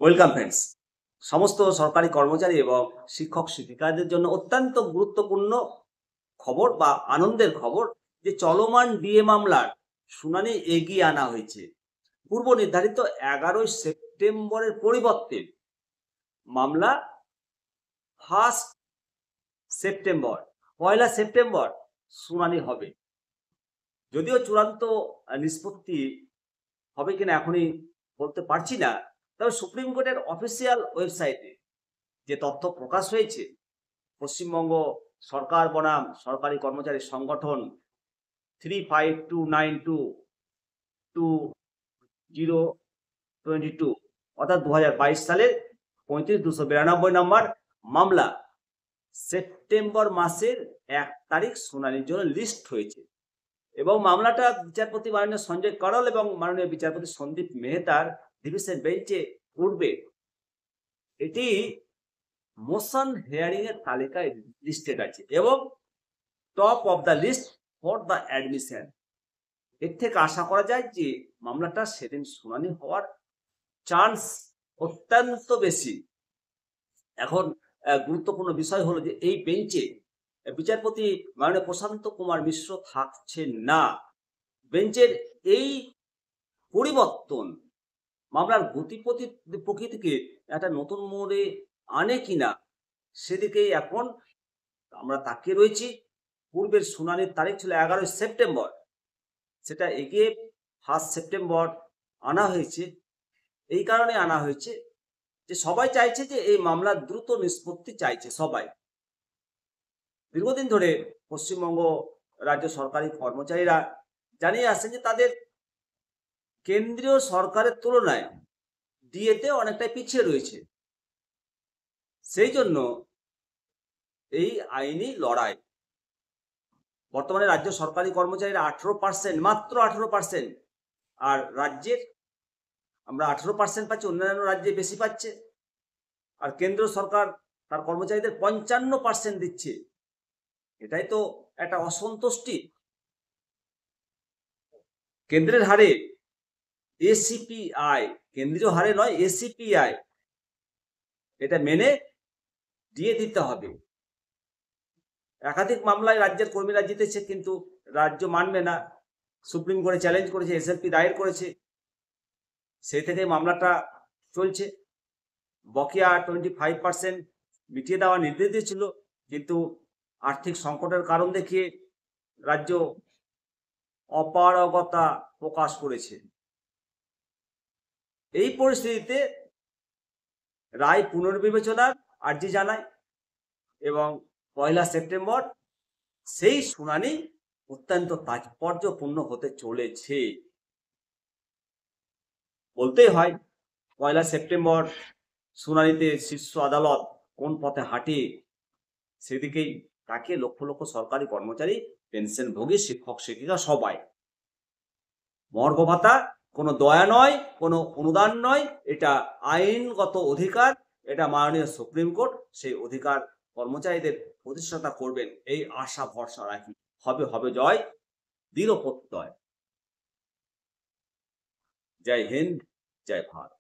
Welcome friends. সমস্ত সরকারি কর্মচারী এবং শিক্ষক শিক্ষিকাদের জন্য অত্যন্ত গুরুত্বপূর্ণ খবর বা আনন্দের খবর যে চলমান ডিএ মামলার শুনানি এগিয়ে আনা হয়েছে। পূর্ব নির্ধারিত 11ই সেপ্টেম্বরের পরিবর্তে মামলা 1 সেপ্টেম্বর, 1 সেপ্টেম্বর শুনানি হবে। যদিও চূড়ান্ত নিষ্পত্তি হবে কিনা এখনই বলতে পারছি না, তবে সুপ্রিম কোর্টের অফিসিয়াল ওয়েবসাইটে যে তথ্য প্রকাশ হয়েছে, পশ্চিমবঙ্গ সরকার বনাম সরকারি কর্মচারী সংগঠন 352922 অর্থাৎ 2022 সালের 35,292 নম্বর মামলা সেপ্টেম্বর মাসের 1 তারিখ শুনানির জন্য লিস্ট হয়েছে এবং মামলাটা বিচারপতি মাননীয় সঞ্জয় করল এবং মাননীয় বিচারপতি সন্দীপ মেহতার ডিভিশন বেঞ্চে উঠবে। এটি মোশন হিয়ারিং এর তালিকায় লিস্টেড আছে এবং top of the list for the admission. এর থেকে আশা করা যায় যে মামলাটা সেদিন শুনানি হওয়ার চান্স অত্যন্ত বেশি। এখন গুরুত্বপূর্ণ বিষয় হলো যে এই বেঞ্চে বিচারপতি মাননীয় প্রশান্ত কুমার মিশ্র থাকছেন না। বেঞ্চের এই পরিবর্তন মামলার প্রকৃতিকে একটা নতুন মোড়ে আনে কিনা সেদিকেই এখন আমরা তাকিয়ে রয়েছি। পূর্বের শুনানির তারিখ ছিল 11ই সেপ্টেম্বর, সেটা এগিয়ে 1 সেপ্টেম্বর আনা হয়েছে। এই কারণে আনা হয়েছে যে সবাই চাইছে যে এই মামলার দ্রুত নিষ্পত্তি চাইছে সবাই। দীর্ঘদিন ধরে পশ্চিমবঙ্গ রাজ্য সরকারি কর্মচারীরা জানিয়ে আসছেন যে তাদের কেন্দ্রীয় সরকারের তুলনায় ডিএতে অনেকটাই পিছিয়ে রয়েছে। সেই জন্য এই আইনি লড়াই। বর্তমানে রাজ্য সরকারি কর্মচারীরা 18%, মাত্র 18%, আর রাজ্যের আমরা 18% পাচ্ছি, অন্যান্য রাজ্যে বেশি পাচ্ছে। আর কেন্দ্র সরকার তার কর্মচারীদের 55% দিচ্ছে। এটাই তো একটা অসন্তুষ্টি। কেন্দ্রের হারে এসিপিআই, কেন্দ্রীয় হারে নয়, এসিপিআই, এটা মেনে দিয়ে দিতে হবে। একাধিক মামলায় রাজ্যের কর্মীরা জিতেছে, কিন্তু রাজ্য মানবে না। সুপ্রিম কোর্টে চ্যালেঞ্জ করেছে, এসএলপি দায়ের করেছে, সেই থেকে মামলাটা চলছে। বকেয়া 25% মিটিয়ে দেওয়ার নির্দেশ দিয়েছিল, কিন্তু আর্থিক সংকটের কারণ দেখিয়ে রাজ্য অপারগতা প্রকাশ করেছে। এই পরিস্থিতিতে রায় পুনর্বিবেচনার আর্জি জানায় এবং 1 সেপ্টেম্বর সেই শুনানি অত্যন্ত তাৎপর্যপূর্ণ হতে চলেছে। বলতেই হয় 1 সেপ্টেম্বর শুনানিতে শীর্ষ আদালত কোন পথে হাঁটে সেদিকেই তাকে লক্ষ লক্ষ সরকারি কর্মচারী, পেনশনভোগী, শিক্ষক শিক্ষিকা সবাই। মর্গ ভাতা কোনো দয়া নয়, কোনো অনুদান নয়, এটা আইনগত অধিকার। এটা মাননীয় সুপ্রিম কোর্ট সেই অধিকার কর্মচারীদের প্রতিষ্ঠাতা করবেন, এই আশা ভরসা রাখি। হবে জয়, দৃঢ় প্রত্যয়। জয় হিন্দ, জয় ভারত।